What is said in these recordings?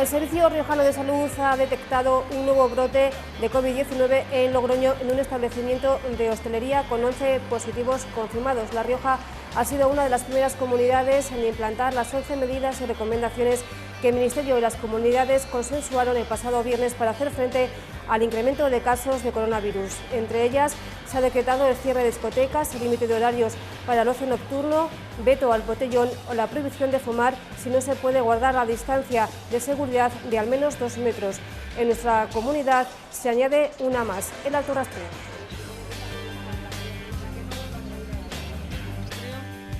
El Servicio Riojano de Salud ha detectado un nuevo brote de COVID-19 en Logroño, en un establecimiento de hostelería con 11 positivos confirmados. La Rioja ha sido una de las primeras comunidades en implantar las 11 medidas y recomendaciones que el Ministerio y las comunidades consensuaron el pasado viernes para hacer frente al incremento de casos de coronavirus. Entre ellas, se ha decretado el cierre de discotecas, el límite de horarios para el ocio nocturno, veto al botellón o la prohibición de fumar si no se puede guardar la distancia de seguridad de al menos 2 metros. En nuestra comunidad se añade una más, el alto rastreo.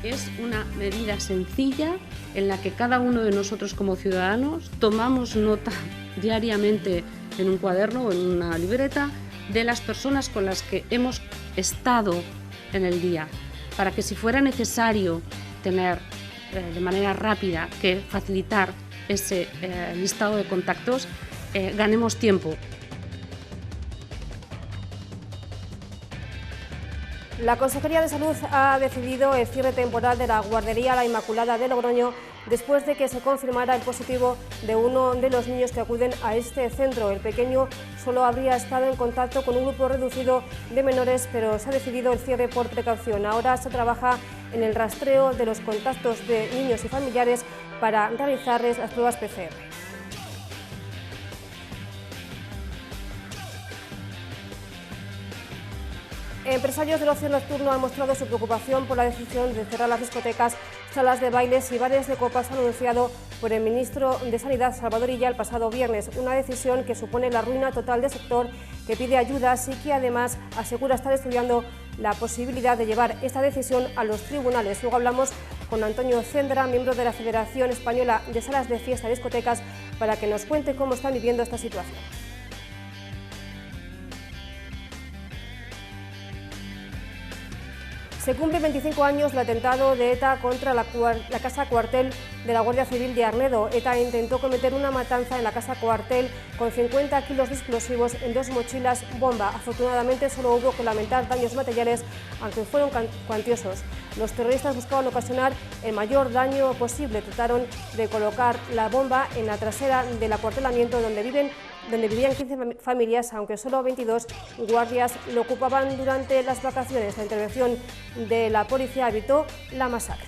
Es una medida sencilla en la que cada uno de nosotros como ciudadanos tomamos nota diariamente en un cuaderno o en una libreta de las personas con las que hemos estado en el día, para que si fuera necesario tener de manera rápida que facilitar ese listado de contactos, ganemos tiempo. La Consejería de Salud ha decidido el cierre temporal de la guardería La Inmaculada de Logroño después de que se confirmara el positivo de uno de los niños que acuden a este centro. El pequeño solo habría estado en contacto con un grupo reducido de menores, pero se ha decidido el cierre por precaución. Ahora se trabaja en el rastreo de los contactos de niños y familiares para realizarles las pruebas PCR. Empresarios del ocio nocturno han mostrado su preocupación por la decisión de cerrar las discotecas, salas de bailes y bares de copas anunciado por el ministro de Sanidad, Salvador Illa, el pasado viernes. Una decisión que supone la ruina total del sector, que pide ayudas y que además asegura estar estudiando la posibilidad de llevar esta decisión a los tribunales. Luego hablamos con Antonio Cendra, miembro de la Federación Española de Salas de Fiesta y Discotecas, para que nos cuente cómo están viviendo esta situación. Se cumplen 25 años del atentado de ETA contra la casa cuartel de la Guardia Civil de Arnedo. ETA intentó cometer una matanza en la casa cuartel con 50 kilos de explosivos en 2 mochilas bomba. Afortunadamente solo hubo que lamentar daños materiales, aunque fueron cuantiosos. Los terroristas buscaban ocasionar el mayor daño posible. Trataron de colocar la bomba en la trasera del acuartelamiento donde vivían 15 familias, aunque solo 22 guardias lo ocupaban durante las vacaciones. La intervención de la policía evitó la masacre.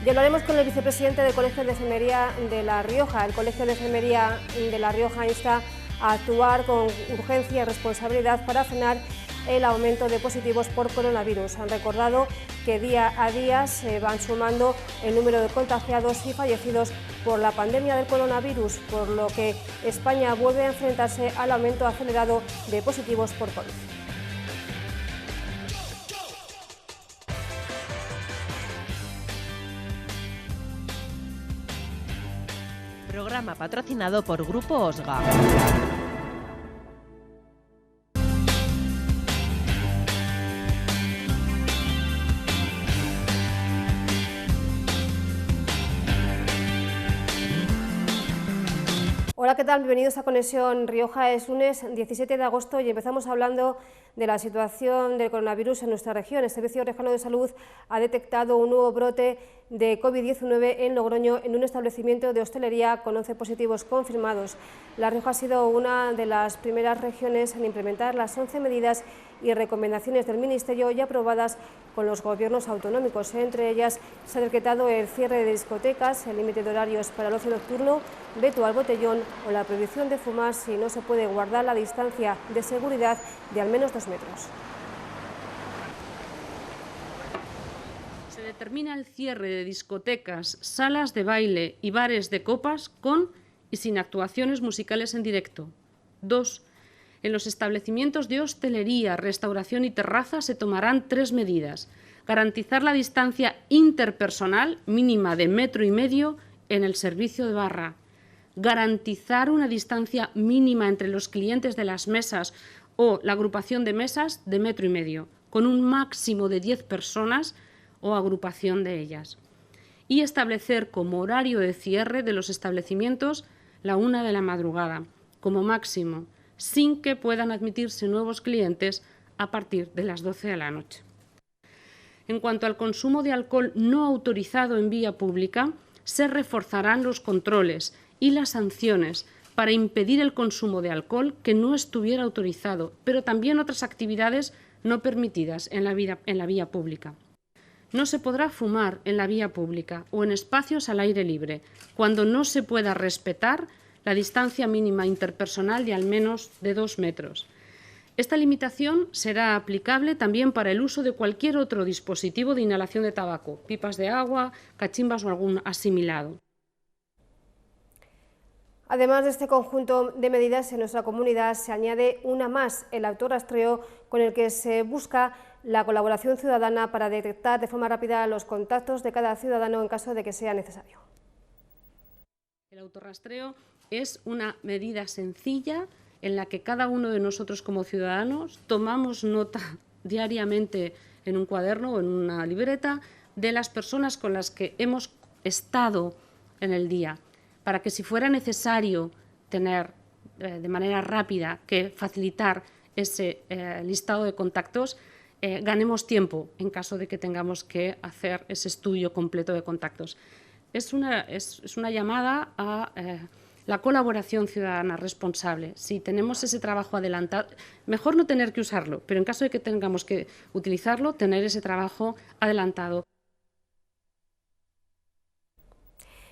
Y hablaremos con el vicepresidente del Colegio de Enfermería de La Rioja. El Colegio de Enfermería de La Rioja insta a actuar con urgencia y responsabilidad para frenar el aumento de positivos por coronavirus. Han recordado que día a día se van sumando el número de contagiados y fallecidos por la pandemia del coronavirus, por lo que España vuelve a enfrentarse al aumento acelerado de positivos por COVID. Programa patrocinado por Grupo Osga. Hola, ¿qué tal? Bienvenidos a Conexión Rioja. Es lunes 17 de agosto y empezamos hablando de la situación del coronavirus en nuestra región. El Servicio Riojano de Salud ha detectado un nuevo brote de COVID-19 en Logroño, en un establecimiento de hostelería con 11 positivos confirmados. La Rioja ha sido una de las primeras regiones en implementar las 11 medidas y recomendaciones del Ministerio ya aprobadas con los gobiernos autonómicos. Entre ellas se ha decretado el cierre de discotecas, el límite de horarios para el ocio nocturno, veto al botellón o la prohibición de fumar si no se puede guardar la distancia de seguridad de al menos 2 metros. Se determina el cierre de discotecas, salas de baile y bares de copas con y sin actuaciones musicales en directo. 2. En los establecimientos de hostelería, restauración y terraza se tomarán 3 medidas. Garantizar la distancia interpersonal mínima de 1,5 metros en el servicio de barra. Garantizar una distancia mínima entre los clientes de las mesas o la agrupación de mesas de 1,5 metros, con un máximo de 10 personas o agrupación de ellas. Y establecer como horario de cierre de los establecimientos la 1 de la madrugada, como máximo, sin que puedan admitirse nuevos clientes a partir de las 12 de la noche. En cuanto al consumo de alcohol no autorizado en vía pública, se reforzarán los controles y las sanciones para impedir el consumo de alcohol que no estuviera autorizado, pero también otras actividades no permitidas en la vía pública. No se podrá fumar en la vía pública o en espacios al aire libre cuando no se pueda respetar la distancia mínima interpersonal de al menos de 2 metros. Esta limitación será aplicable también para el uso de cualquier otro dispositivo de inhalación de tabaco, pipas de agua, cachimbas o algún asimilado. Además de este conjunto de medidas, en nuestra comunidad se añade una más, el autorrastreo, con el que se busca la colaboración ciudadana para detectar de forma rápida los contactos de cada ciudadano en caso de que sea necesario. El autorrastreo es una medida sencilla en la que cada uno de nosotros como ciudadanos tomamos nota diariamente en un cuaderno o en una libreta de las personas con las que hemos estado en el día, para que si fuera necesario tener de manera rápida que facilitar ese listado de contactos, ganemos tiempo en caso de que tengamos que hacer ese estudio completo de contactos. Es una llamada a la colaboración ciudadana responsable. Si tenemos ese trabajo adelantado, mejor no tener que usarlo, pero en caso de que tengamos que utilizarlo, tener ese trabajo adelantado.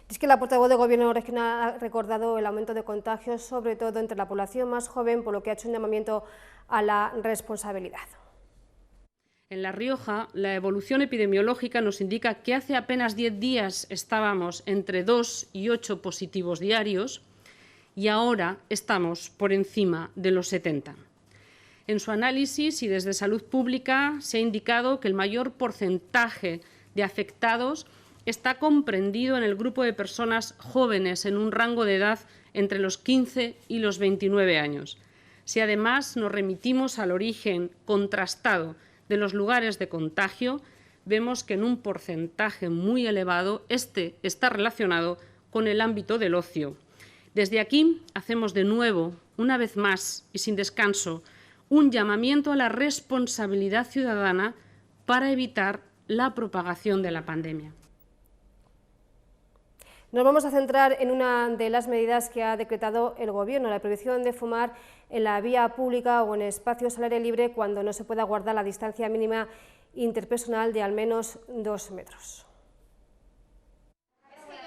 Es que la portavoz del Gobierno regional ha recordado el aumento de contagios, sobre todo entre la población más joven, por lo que ha hecho un llamamiento a la responsabilidad. En La Rioja, la evolución epidemiológica nos indica que hace apenas 10 días estábamos entre 2 y 8 positivos diarios y ahora estamos por encima de los 70. En su análisis y desde Salud Pública se ha indicado que el mayor porcentaje de afectados está comprendido en el grupo de personas jóvenes en un rango de edad entre los 15 y los 29 años. Si además nos remitimos al origen contrastado de los lugares de contagio, vemos que en un porcentaje muy elevado este está relacionado con el ámbito del ocio. Desde aquí hacemos de nuevo, una vez más y sin descanso, un llamamiento a la responsabilidad ciudadana para evitar la propagación de la pandemia. Nos vamos a centrar en una de las medidas que ha decretado el Gobierno, la prohibición de fumar en la vía pública o en espacios al aire libre cuando no se pueda guardar la distancia mínima interpersonal de al menos 2 metros.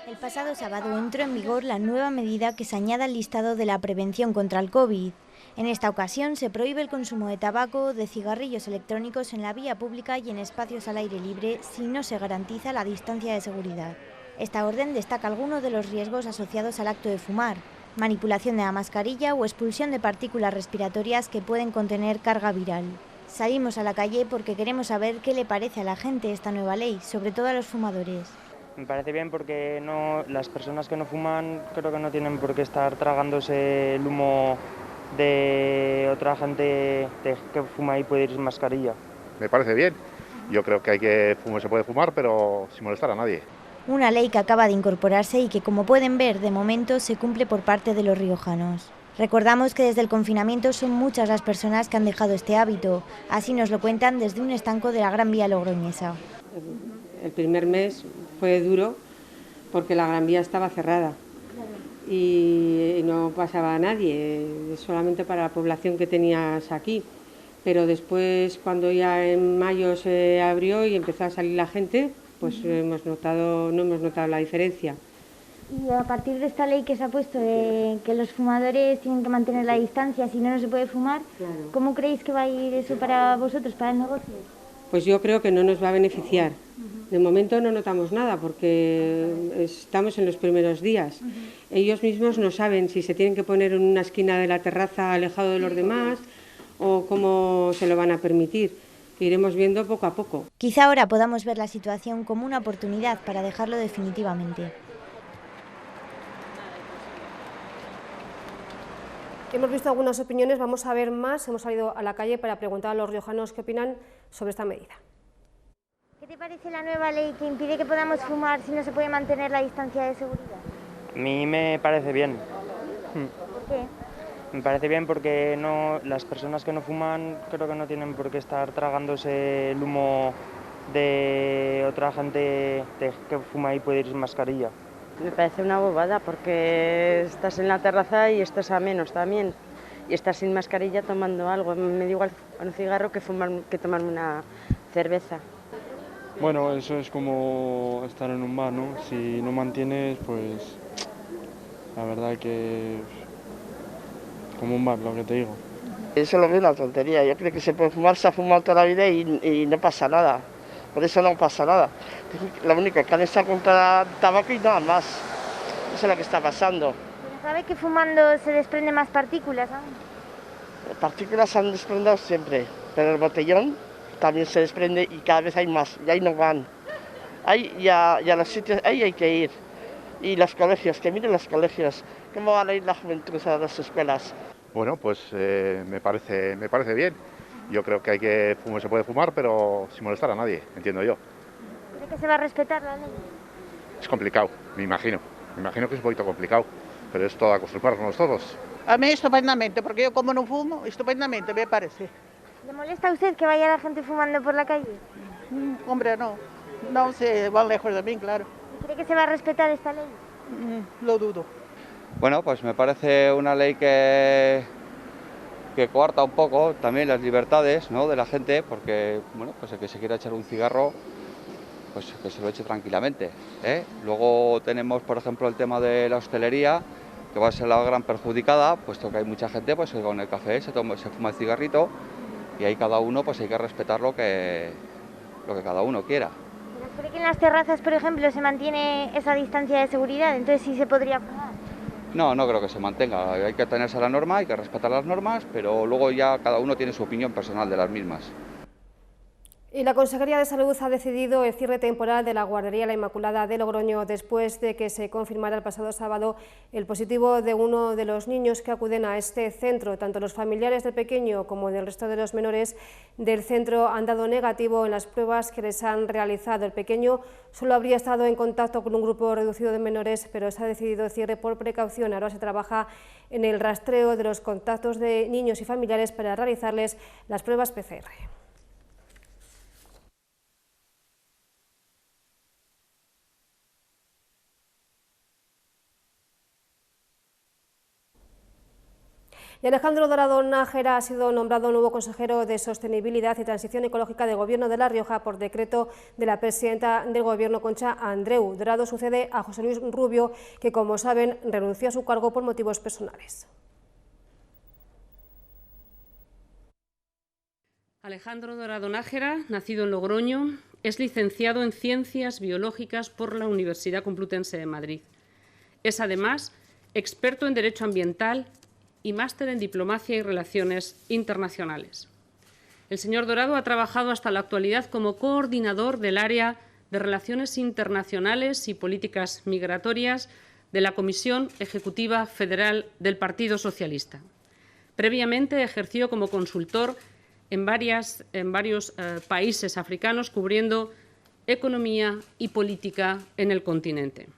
El pasado sábado entró en vigor la nueva medida que se añade al listado de la prevención contra el COVID. En esta ocasión se prohíbe el consumo de tabaco, de cigarrillos electrónicos en la vía pública y en espacios al aire libre si no se garantiza la distancia de seguridad. Esta orden destaca algunos de los riesgos asociados al acto de fumar: manipulación de la mascarilla o expulsión de partículas respiratorias que pueden contener carga viral. Salimos a la calle porque queremos saber qué le parece a la gente esta nueva ley, sobre todo a los fumadores. Me parece bien porque las personas que no fuman creo que no tienen por qué estar tragándose el humo de otra gente que fuma y puede ir sin mascarilla. Me parece bien. Yo creo que se puede fumar, pero sin molestar a nadie. Una ley que acaba de incorporarse y que, como pueden ver, de momento se cumple por parte de los riojanos. Recordamos que desde el confinamiento son muchas las personas que han dejado este hábito. Así nos lo cuentan desde un estanco de la Gran Vía logroñesa. El primer mes fue duro porque la Gran Vía estaba cerrada y no pasaba a nadie, solamente para la población que tenías aquí. Pero después, cuando ya en mayo se abrió y empezó a salir la gente, pues no hemos notado la diferencia. Y a partir de esta ley que se ha puesto de que los fumadores tienen que mantener la distancia, si no, no se puede fumar, claro. ¿Cómo creéis que va a ir eso para vosotros, para el negocio? Pues yo creo que no nos va a beneficiar. De momento no notamos nada porque estamos en los primeros días. Ellos mismos no saben si se tienen que poner en una esquina de la terraza alejado de los demás o cómo se lo van a permitir. Iremos viendo poco a poco. Quizá ahora podamos ver la situación como una oportunidad para dejarlo definitivamente. Hemos visto algunas opiniones, vamos a ver más. Hemos salido a la calle para preguntar a los riojanos qué opinan sobre esta medida. ¿Qué te parece la nueva ley que impide que podamos fumar si no se puede mantener la distancia de seguridad? A mí me parece bien. ¿Por qué? Me parece bien porque las personas que no fuman creo que no tienen por qué estar tragándose el humo de otra gente que fuma y puede ir sin mascarilla. Me parece una bobada porque estás en la terraza y estás a menos también. Y estás sin mascarilla tomando algo. Me da igual un cigarro que tomarme una cerveza. Bueno, eso es como estar en un bar, ¿no? Si no mantienes, pues la verdad que como un bar, lo que te digo. Eso lo veo una tontería. Yo creo que se puede fumar, se ha fumado toda la vida y no pasa nada. Por eso no pasa nada. Lo único que han estado contra tabaco y nada más. Eso es lo que está pasando. ¿Pero sabe que fumando se desprenden más partículas? Partículas se han desprendido siempre, pero el botellón también se desprende y cada vez hay más. Y ahí no van. Y a los sitios, ahí hay que ir. Y los colegios, que miren los colegios. ¿Cómo van a ir la juventud a las escuelas? Bueno, pues me parece bien. Yo creo que se puede fumar, pero sin molestar a nadie, entiendo yo. ¿Cree que se va a respetar la ley? Es complicado, me imagino. Me imagino que es un poquito complicado, pero es todo acostumbrarnos todos. A mí estupendamente, porque yo como no fumo, estupendamente me parece. ¿Le molesta a usted que vaya la gente fumando por la calle? Hombre, no. No se van lejos de mí, claro. ¿Cree que se va a respetar esta ley? Lo dudo. Bueno, pues me parece una ley que coarta un poco también las libertades, ¿no?, de la gente, porque bueno, pues el que se quiera echar un cigarro, pues que se lo eche tranquilamente, ¿eh? Luego tenemos, por ejemplo, el tema de la hostelería, que va a ser la gran perjudicada, puesto que hay mucha gente pues que con el café se fuma el cigarrito y ahí cada uno pues hay que respetar lo que cada uno quiera. ¿Pero cree que en las terrazas, por ejemplo, se mantiene esa distancia de seguridad? Entonces sí se podría fumar. No creo que se mantenga, hay que atenerse a la norma, hay que respetar las normas, pero luego ya cada uno tiene su opinión personal de las mismas. Y la Consejería de Salud ha decidido el cierre temporal de la guardería La Inmaculada de Logroño después de que se confirmara el pasado sábado el positivo de uno de los niños que acuden a este centro. Tanto los familiares del pequeño como del resto de los menores del centro han dado negativo en las pruebas que les han realizado. El pequeño solo habría estado en contacto con un grupo reducido de menores, pero se ha decidido el cierre por precaución. Ahora se trabaja en el rastreo de los contactos de niños y familiares para realizarles las pruebas PCR. Y Alejandro Dorado Nájera ha sido nombrado nuevo consejero de Sostenibilidad y Transición Ecológica del Gobierno de La Rioja por decreto de la presidenta del Gobierno, Concha Andreu. Dorado sucede a José Luis Rubio, que, como saben, renunció a su cargo por motivos personales. Alejandro Dorado Nájera, nacido en Logroño, es licenciado en Ciencias Biológicas por la Universidad Complutense de Madrid. Es además experto en Derecho Ambiental y máster en Diplomacia y Relaciones Internacionales. El señor Dorado ha trabajado hasta la actualidad como coordinador del área de Relaciones Internacionales y Políticas Migratorias de la Comisión Ejecutiva Federal del Partido Socialista. Previamente ejerció como consultor en varios países africanos, cubriendo economía y política en el continente.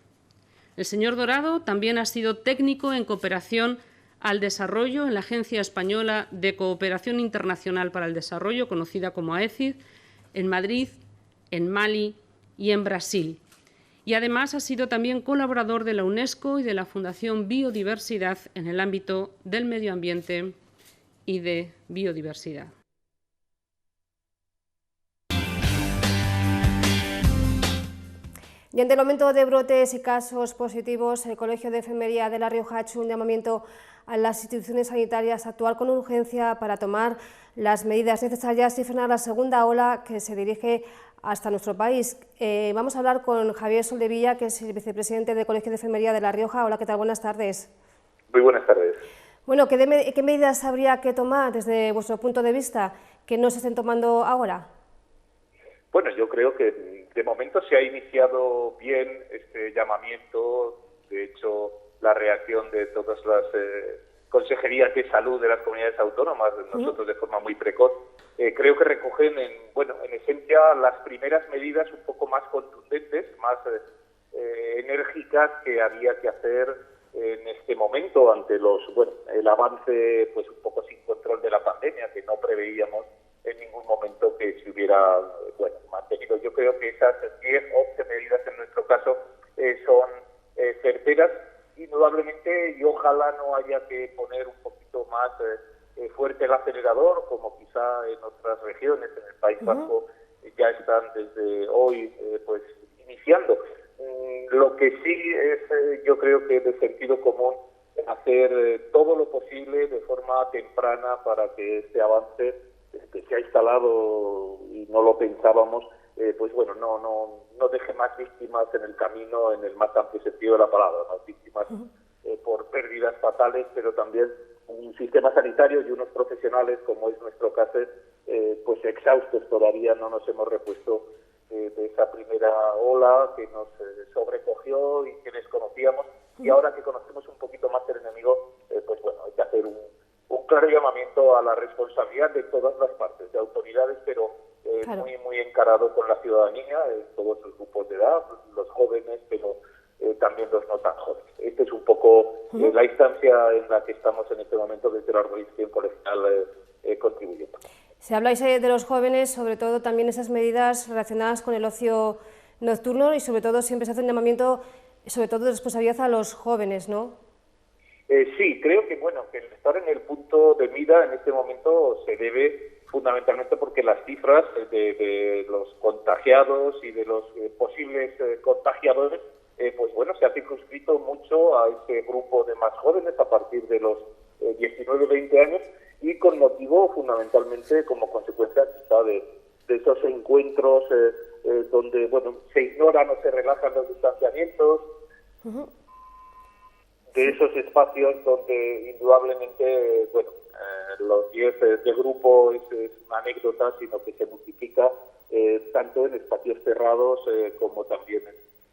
El señor Dorado también ha sido técnico en cooperación al desarrollo en la Agencia Española de Cooperación Internacional para el Desarrollo, conocida como AECID, en Madrid, en Mali y en Brasil. Y además ha sido también colaborador de la UNESCO y de la Fundación Biodiversidad en el ámbito del medio ambiente y de biodiversidad. Y ante el aumento de brotes y casos positivos, el Colegio de Enfermería de La Rioja ha hecho un llamamiento a las instituciones sanitarias a actuar con urgencia para tomar las medidas necesarias y frenar la segunda ola que se dirige hasta nuestro país. Vamos a hablar con Javier Soldevilla, que es el vicepresidente del Colegio de Enfermería de La Rioja. Hola, ¿qué tal? Buenas tardes. Muy buenas tardes. Bueno, ¿qué medidas habría que tomar desde vuestro punto de vista que no se estén tomando ahora? Bueno, yo creo que de momento se ha iniciado bien este llamamiento. De hecho, la reacción de todas las consejerías de salud de las comunidades autónomas, nosotros de forma muy precoz, creo que recogen en esencia las primeras medidas un poco más contundentes, más enérgicas que había que hacer en este momento ante el avance pues un poco sin control de la pandemia, que no preveíamos en ningún momento que se hubiera bueno, mantenido. Yo creo que esas 10, 11 medidas en nuestro caso son certeras, indudablemente, y ojalá no haya que poner un poquito más fuerte el acelerador, como quizá en otras regiones, en el País Vasco, ya están desde hoy pues iniciando. Lo que sí es, yo creo que de sentido común, hacer todo lo posible de forma temprana para que este avance que se ha instalado y no lo pensábamos, pues bueno, no deje más víctimas en el camino, en el más amplio sentido de la palabra, más víctimas por pérdidas fatales, pero también un sistema sanitario y unos profesionales, como es nuestro caso, pues exhaustos todavía, no nos hemos repuesto de esa primera ola que nos sobrecogió y que desconocíamos, y ahora que conocemos un poquito más el enemigo, pues bueno, hay que hacer un claro llamamiento a la responsabilidad de todas las partes, de autoridades, pero claro, muy encarado con la ciudadanía, todos los grupos de edad, los jóvenes, pero también los no tan jóvenes. Esta es un poco la instancia en la que estamos en este momento desde la organización colegial contribuyendo. Si habláis de los jóvenes, sobre todo también esas medidas relacionadas con el ocio nocturno, y sobre todo siempre se hace un llamamiento, sobre todo de responsabilidad a los jóvenes, ¿no? Sí, creo que bueno, que el estar en el punto de mira en este momento se debe fundamentalmente porque las cifras de los contagiados y de los posibles contagiadores, pues bueno, se ha circunscrito mucho a ese grupo de más jóvenes a partir de los 19-20 años, y con motivo fundamentalmente como consecuencia quizá de esos encuentros donde bueno, se ignoran o se relajan los distanciamientos, de esos espacios donde indudablemente, bueno, los 10 de grupo es una anécdota, sino que se multiplica tanto en espacios cerrados como también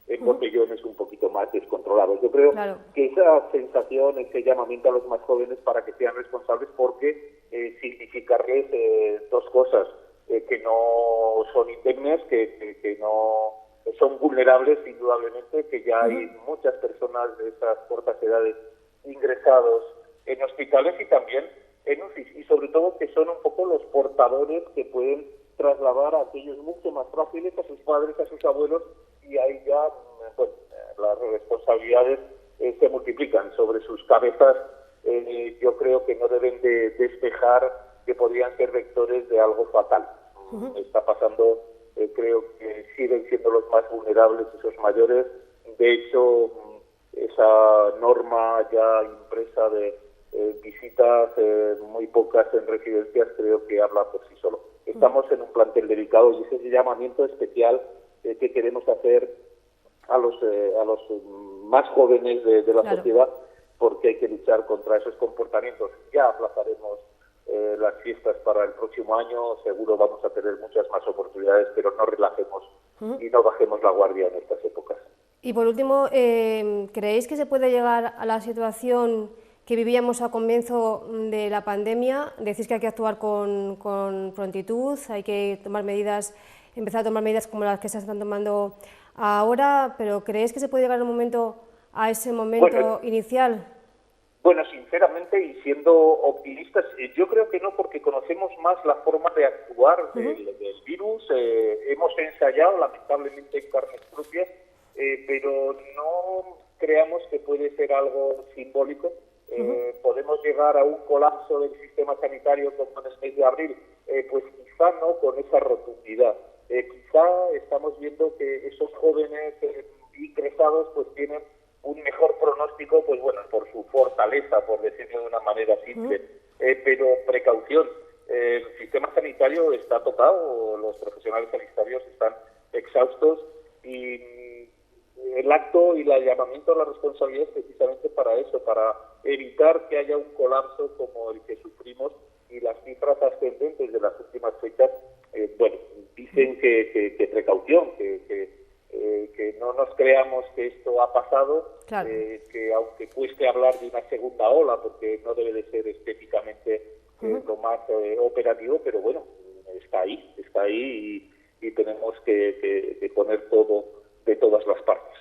en botellones un poquito más descontrolados. Yo creo que esa sensación, ese llamamiento a los más jóvenes para que sean responsables, porque significarles dos cosas, que no son indemnes, que no son vulnerables indudablemente, que ya hay muchas personas de esas cortas edades ingresados en hospitales y también en UCI, y sobre todo que son un poco los portadores que pueden trasladar a aquellos mucho más frágiles, a sus padres, a sus abuelos, y ahí ya bueno, las responsabilidades se multiplican sobre sus cabezas. Yo creo que no deben de despejar que podrían ser vectores de algo fatal. Está pasando, creo que siguen siendo los más vulnerables esos mayores. De hecho, esa norma ya impresa de visitas muy pocas en residencias creo que habla por sí solo. Estamos en un plantel delicado y ese es el llamamiento especial que queremos hacer a los más jóvenes de la sociedad, porque hay que luchar contra esos comportamientos. Ya aplazaremos las fiestas para el próximo año, seguro vamos a tener muchas más oportunidades, pero no relajemos y no bajemos la guardia en estas épocas. Y por último, ¿creéis que se puede llegar a la situación que vivíamos a comienzo de la pandemia? Decís que hay que actuar con prontitud, hay que tomar medidas, empezar a tomar medidas como las que se están tomando ahora, pero ¿creéis que se puede llegar a ese momento inicial? Bueno, sinceramente y siendo optimistas, yo creo que no, porque conocemos más la forma de actuar del virus. Hemos ensayado, lamentablemente, en carnes propias, pero no creamos que puede ser algo simbólico. Podemos llegar a un colapso del sistema sanitario como en el mes de abril, pues quizá no con esa rotundidad. Quizá estamos viendo que esos jóvenes ingresados pues tienen un mejor pronóstico, pues bueno, por su fortaleza, por decirlo de una manera simple, pero precaución. El sistema sanitario está tocado, los profesionales sanitarios están exhaustos, y el acto y el llamamiento a la responsabilidad es precisamente para eso, para evitar que haya un colapso como el que sufrimos, y las cifras ascendentes de las últimas fechas, bueno, dicen que precaución, que no nos creamos que esto ha pasado, que aunque cueste hablar de una segunda ola, porque no debe de ser estéticamente lo más operativo, pero bueno, está ahí y tenemos que poner todo de todas las partes.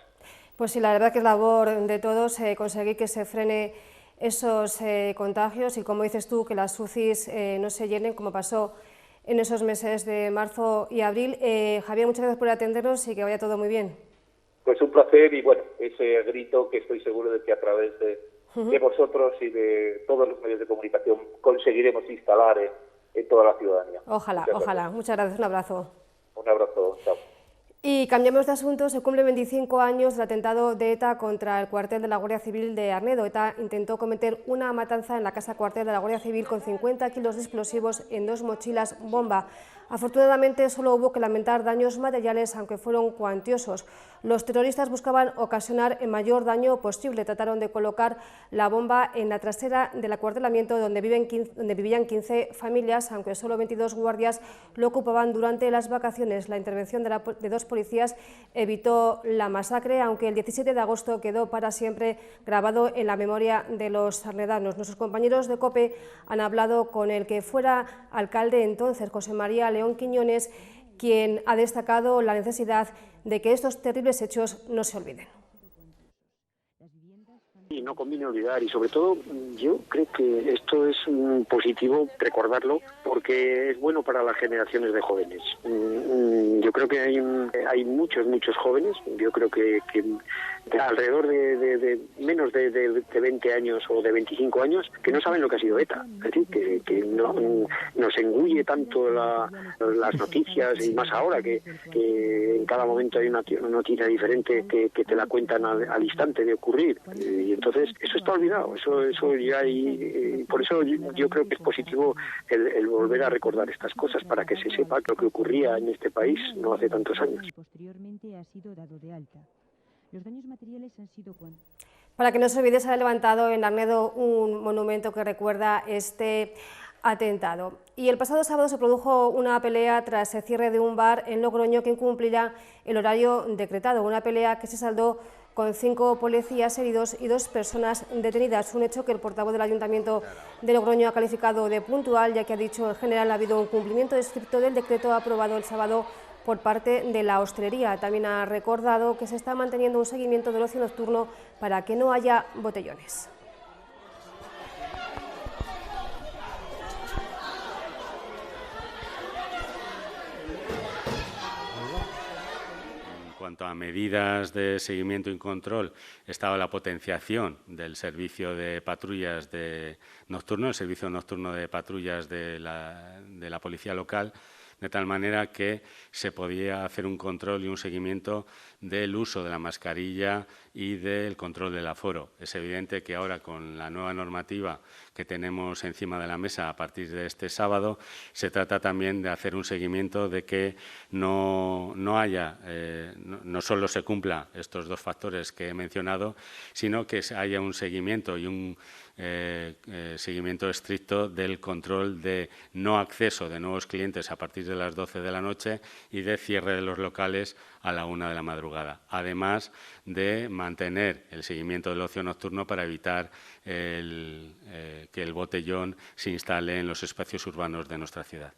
Pues sí, la verdad que es labor de todos conseguir que se frene esos contagios y, como dices tú, que las UCIs no se llenen como pasó en esos meses de marzo y abril. Javier, muchas gracias por atendernos y que vaya todo muy bien. Pues un placer y bueno, ese grito que estoy seguro de que a través de vosotros y de todos los medios de comunicación conseguiremos instalar en toda la ciudadanía. Ojalá, ojalá. Muchas gracias, un abrazo. Un abrazo, chao. Y cambiamos de asunto, se cumplen 25 años del atentado de ETA contra el cuartel de la Guardia Civil de Arnedo. ETA intentó cometer una matanza en la casa cuartel de la Guardia Civil con 50 kilos de explosivos en 2 mochilas bomba. Afortunadamente solo hubo que lamentar daños materiales, aunque fueron cuantiosos. Los terroristas buscaban ocasionar el mayor daño posible. Trataron de colocar la bomba en la trasera del acuartelamiento donde vivían 15 familias, aunque solo 22 guardias lo ocupaban durante las vacaciones. La intervención de 2 policías evitó la masacre, aunque el 17 de agosto quedó para siempre grabado en la memoria de los arnedanos. Nuestros compañeros de COPE han hablado con el que fuera alcalde entonces, José María León Quiñones, quien ha destacado la necesidad de que estos terribles hechos no se olviden. Y no conviene olvidar, y sobre todo yo creo que esto es positivo recordarlo porque es bueno para las generaciones de jóvenes. Yo creo que hay muchos jóvenes, yo creo que alrededor de menos de 20 años o de 25 años que no saben lo que ha sido ETA. Es decir, que no, nos engulle tanto las noticias, y más ahora que en cada momento hay una noticia diferente que te la cuentan al instante de ocurrir. Y entonces eso está olvidado, eso ya hay, por eso yo creo que es positivo el volver a recordar estas cosas para que se sepa lo que ocurría en este país no hace tantos años. Posteriormente ha sido dado de alta. Los daños materiales han sido Para que no se olvide, se ha levantado en Arnedo un monumento que recuerda este atentado. Y el pasado sábado se produjo una pelea tras el cierre de un bar en Logroño que incumplirá el horario decretado, una pelea que se saldó con 5 policías heridos y 2 personas detenidas, un hecho que el portavoz del Ayuntamiento de Logroño ha calificado de puntual, ya que ha dicho en general ha habido un cumplimiento estricto del decreto aprobado el sábado por parte de la hostelería. También ha recordado que se está manteniendo un seguimiento del ocio nocturno para que no haya botellones. En cuanto a medidas de seguimiento y control, estaba la potenciación del servicio de patrullas nocturno, el servicio nocturno de patrullas de la policía local, de tal manera que se podía hacer un control y un seguimiento del uso de la mascarilla y del control del aforo. Es evidente que ahora, con la nueva normativa que tenemos encima de la mesa a partir de este sábado, se trata también de hacer un seguimiento de que no solo se cumpla estos 2 factores que he mencionado, sino que haya un seguimiento y un seguimiento estricto del control de no acceso de nuevos clientes a partir de las 12 de la noche y de cierre de los locales a la 1 de la madrugada, además de mantener el seguimiento del ocio nocturno para evitar que el botellón se instale en los espacios urbanos de nuestra ciudad.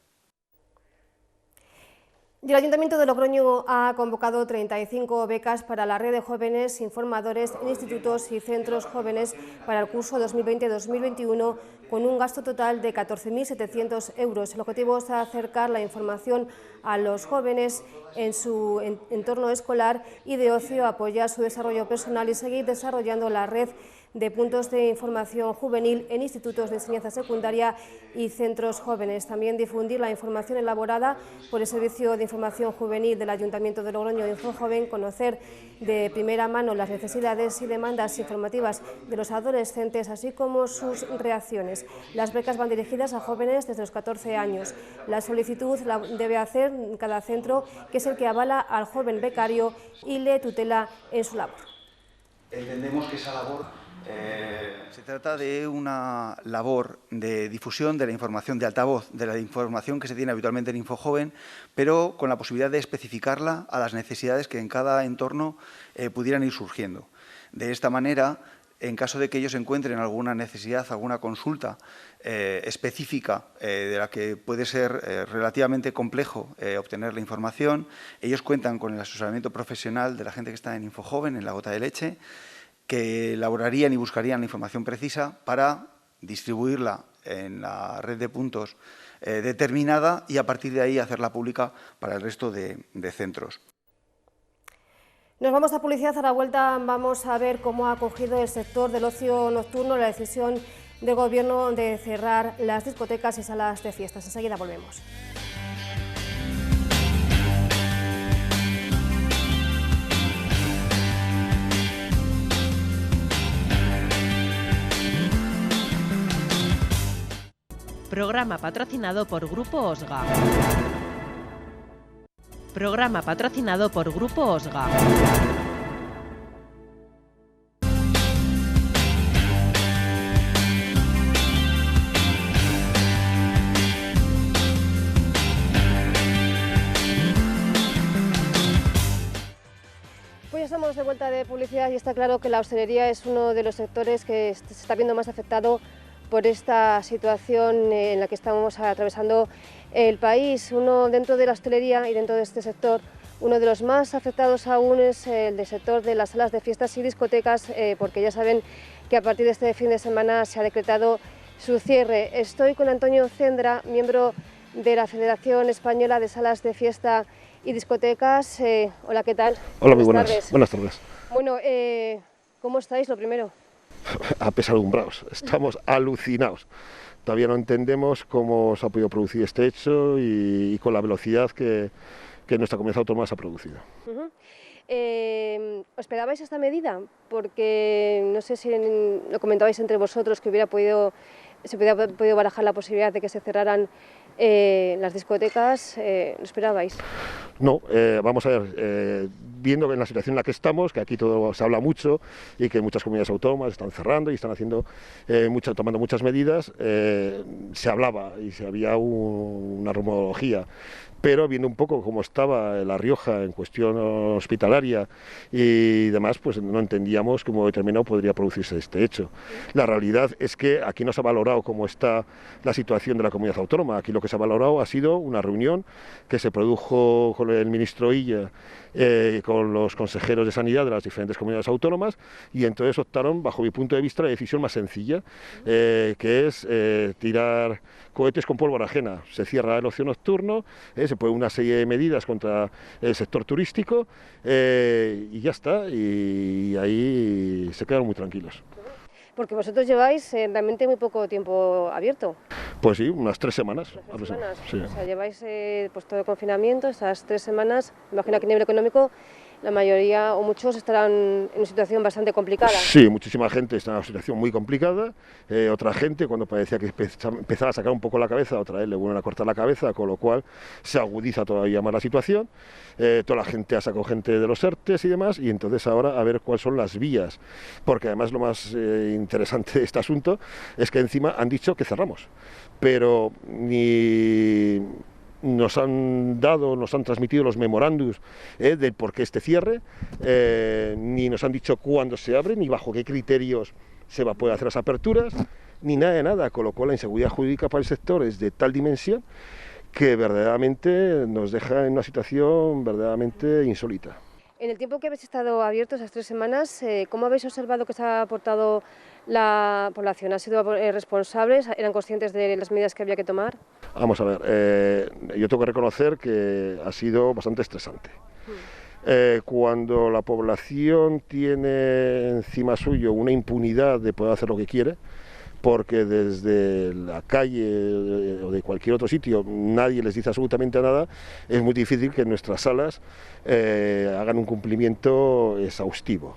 Y el Ayuntamiento de Logroño ha convocado 35 becas para la red de jóvenes informadores en institutos y centros jóvenes para el curso 2020-2021 con un gasto total de 14.700 euros. El objetivo es acercar la información a los jóvenes en su entorno escolar y de ocio, apoyar su desarrollo personal y seguir desarrollando la red de puntos de información juvenil en institutos de enseñanza secundaria y centros jóvenes. También difundir la información elaborada por el Servicio de Información Juvenil del Ayuntamiento de Logroño, InfoJoven, conocer de primera mano las necesidades y demandas informativas de los adolescentes, así como sus reacciones. Las becas van dirigidas a jóvenes desde los 14 años. La solicitud la debe hacer cada centro, que es el que avala al joven becario y le tutela en su labor. Entendemos que esa labor se trata de una labor de difusión de la información de altavoz, de la información que se tiene habitualmente en InfoJoven, pero con la posibilidad de especificarla a las necesidades que en cada entorno pudieran ir surgiendo. De esta manera, en caso de que ellos encuentren alguna necesidad, alguna consulta específica de la que puede ser relativamente complejo obtener la información, ellos cuentan con el asesoramiento profesional de la gente que está en InfoJoven, en La Gota de Leche, que elaborarían y buscarían la información precisa para distribuirla en la red de puntos determinada y a partir de ahí hacerla pública para el resto de centros. Nos vamos a publicidad. A la vuelta vamos a ver cómo ha acogido el sector del ocio nocturno la decisión del Gobierno de cerrar las discotecas y salas de fiestas. Enseguida volvemos. Programa patrocinado por Grupo Osga. Programa patrocinado por Grupo Osga. Pues ya estamos de vuelta de publicidad y está claro que la hostelería es uno de los sectores que se está viendo más afectado por esta situación en la que estamos atravesando el país. Uno dentro de la hostelería y dentro de este sector, uno de los más afectados aún es el del sector de las salas de fiestas y discotecas, porque ya saben que a partir de este fin de semana se ha decretado su cierre. Estoy con Antonio Cendra, miembro de la Federación Española de Salas de Fiesta y Discotecas. Hola, ¿qué tal? Hola, muy buenas. Buenas tardes. Bueno, ¿cómo estáis, lo primero? Apesadumbrados, estamos alucinados. Todavía no entendemos cómo se ha podido producir este hecho y con la velocidad que nuestra comunidad autónoma se ha producido. ¿Os esperabais esta medida? Porque no sé si lo comentabais entre vosotros que se hubiera podido barajar la posibilidad de que se cerraran las discotecas. ¿Lo esperabais? No, vamos a ver, viendo en la situación en la que estamos, que aquí todo se habla mucho y que muchas comunidades autónomas están cerrando y están haciendo tomando muchas medidas, se hablaba y se había una rumorología, pero viendo un poco cómo estaba La Rioja en cuestión hospitalaria y demás, pues no entendíamos cómo determinado podría producirse este hecho. La realidad es que aquí no se ha valorado cómo está la situación de la comunidad autónoma. Aquí lo que se ha valorado ha sido una reunión que se produjo con el ministro Illa, con los consejeros de sanidad de las diferentes comunidades autónomas, y entonces optaron, bajo mi punto de vista, la decisión más sencilla, que es tirar cohetes con pólvora ajena. Se cierra el ocio nocturno, se pone una serie de medidas contra el sector turístico y ya está, y ahí se quedaron muy tranquilos. Porque vosotros lleváis realmente muy poco tiempo abierto. Pues sí, unas 3 semanas. Sí. O sea, lleváis pues todo el confinamiento, estas 3 semanas, me imagino que a nivel económico la mayoría o muchos estarán en una situación bastante complicada. Sí, muchísima gente está en una situación muy complicada. Otra gente, cuando parecía que empezaba a sacar un poco la cabeza, otra vez le vuelven a cortar la cabeza, con lo cual se agudiza todavía más la situación. Toda la gente ha sacado gente de los ERTES y demás, y entonces ahora a ver cuáles son las vías, porque además lo más interesante de este asunto es que encima han dicho que cerramos, pero ni nos han transmitido los memorándums del por qué este cierre, ni nos han dicho cuándo se abre, ni bajo qué criterios se va a poder hacer las aperturas, ni nada de nada, con lo cual la inseguridad jurídica para el sector es de tal dimensión que verdaderamente nos deja en una situación verdaderamente insólita. En el tiempo que habéis estado abiertos, esas 3 semanas, ¿cómo habéis observado que se ha aportado la población? ¿Han sido responsables? ¿Eran conscientes de las medidas que había que tomar? Vamos a ver, yo tengo que reconocer que ha sido bastante estresante. Cuando la población tiene encima suyo una impunidad de poder hacer lo que quiere, porque desde la calle o de cualquier otro sitio nadie les dice absolutamente nada, es muy difícil que nuestras salas hagan un cumplimiento exhaustivo.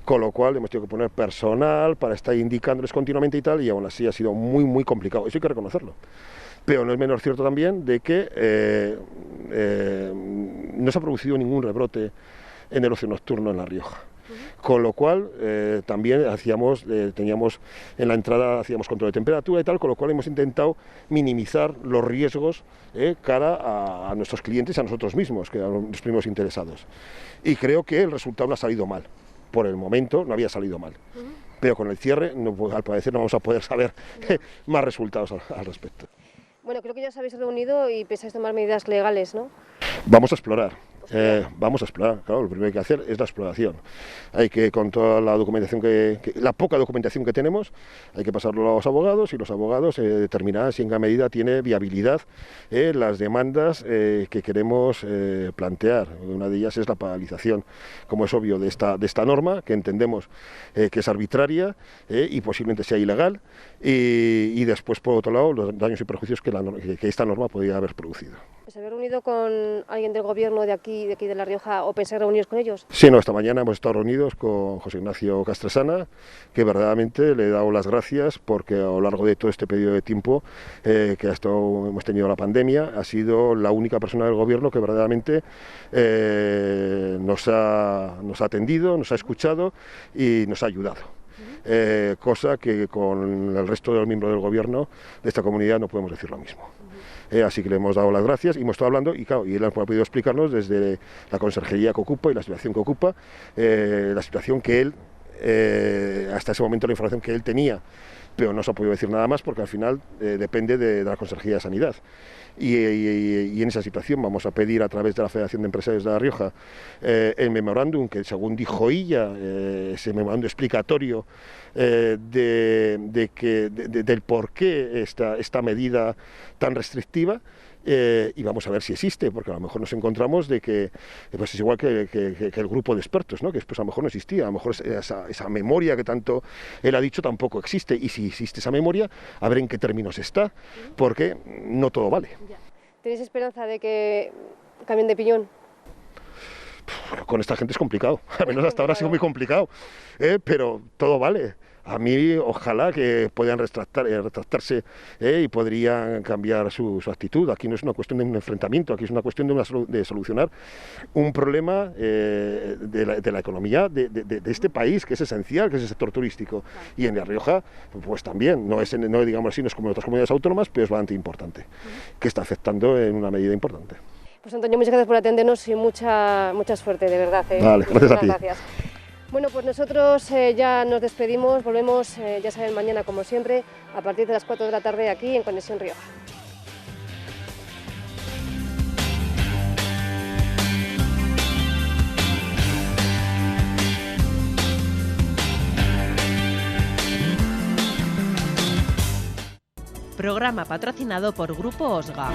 Con lo cual hemos tenido que poner personal para estar indicándoles continuamente y tal, y aún así ha sido muy, muy complicado. Eso hay que reconocerlo. Pero no es menos cierto también de que no se ha producido ningún rebrote en el ocio nocturno en La Rioja. Con lo cual también teníamos en la entrada control de temperatura y tal, con lo cual hemos intentado minimizar los riesgos cara a nuestros clientes y a nosotros mismos, que eran los primeros interesados. Y creo que el resultado no ha salido mal. Por el momento no había salido mal. Pero con el cierre, al parecer, no vamos a poder saber más resultados al respecto. Bueno, creo que ya os habéis reunido y pensáis tomar medidas legales, ¿no? Vamos a explorar. Vamos a explorar, claro, lo primero que hay que hacer es la exploración. Hay que, con toda la documentación la poca documentación que tenemos, hay que pasarlo a los abogados y los abogados determinarán si en qué medida tiene viabilidad las demandas que queremos plantear. Una de ellas es la paralización, como es obvio, de esta norma, que entendemos que es arbitraria y posiblemente sea ilegal, y después, por otro lado, los daños y perjuicios que esta norma podría haber producido. ¿Se había reunido con alguien del gobierno de aquí de La Rioja o pensáis reuniros con ellos? Sí, no, esta mañana hemos estado reunidos con José Ignacio Castresana, que verdaderamente le he dado las gracias porque a lo largo de todo este periodo de tiempo que hemos tenido la pandemia, ha sido la única persona del gobierno que verdaderamente nos ha atendido, nos ha escuchado y nos ha ayudado. Cosa que con el resto de los miembros del gobierno de esta comunidad no podemos decir lo mismo. Así que le hemos dado las gracias y hemos estado hablando y él ha podido explicarnos desde la conserjería que ocupa y la situación que ocupa, la situación que él, hasta ese momento la información que él tenía, pero no se ha podido decir nada más porque al final depende de la Consejería de Sanidad. Y en esa situación vamos a pedir a través de la Federación de Empresarios de La Rioja el memorándum, que según dijo ella, ese memorándum explicatorio del por qué esta medida tan restrictiva, y vamos a ver si existe, porque a lo mejor nos encontramos de que pues es igual que el grupo de expertos, ¿no? Que después a lo mejor no existía, a lo mejor esa memoria que tanto él ha dicho tampoco existe, y si existe esa memoria, a ver en qué términos está, porque no todo vale. ¿Tenéis esperanza de que cambien de opinión? Con esta gente es complicado, al menos hasta ahora ha sido muy complicado, pero todo vale. A mí, ojalá que puedan retractarse y podrían cambiar su actitud. Aquí no es una cuestión de un enfrentamiento, aquí es una cuestión de solucionar un problema de la economía de este país, que es esencial, que es el sector turístico. Y en La Rioja, pues también, no digamos así, no es como en otras comunidades autónomas, pero es bastante importante, que está afectando en una medida importante. Pues Antonio, muchas gracias por atendernos y mucha suerte, de verdad. Vale, gracias a ti. Gracias. Bueno, pues nosotros ya nos despedimos, volvemos, ya saben, mañana como siempre, a partir de las 4 de la tarde aquí en Conexión Rioja. Programa patrocinado por Grupo Osga.